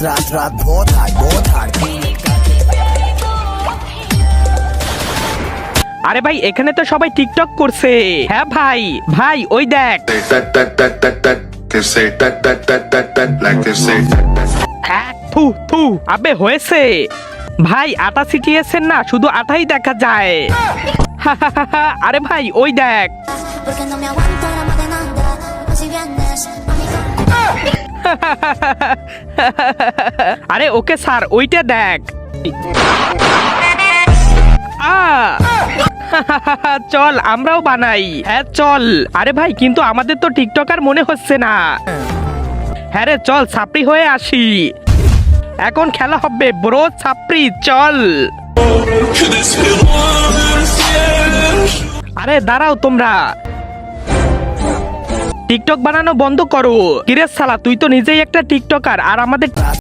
रात बहुत हार्ड আরে ভাই এখানে তো সবাই টিকটক করছে। হ্যাঁ ভাই ভাই ওই দেখ। থু থু আবে হয়েছে ভাই, আটা ছিটিয়েছেন না, শুধু আটাই দেখা যায়। আরে ভাই ওই দেখ। Porque no me aguanto la más de nada. Si vienes, আরে ওকে স্যার ওইটা দেখ। চল আমরাও বানাই। হ্যাঁ চল। আরে ভাই কিন্তু আমাদের তো টিকটকার মনে হচ্ছে না। হ্যাঁ রে চল ছাপড়ি হয়ে আসি, এখন খেলা হবে ব্রো ছাপড়ি চল। আরে দাঁড়াও তোমরা, টিকটক বানানো বন্ধ করো। কিরে শালা তুই তো নিজেই একটা টিকটকার আর আমাদের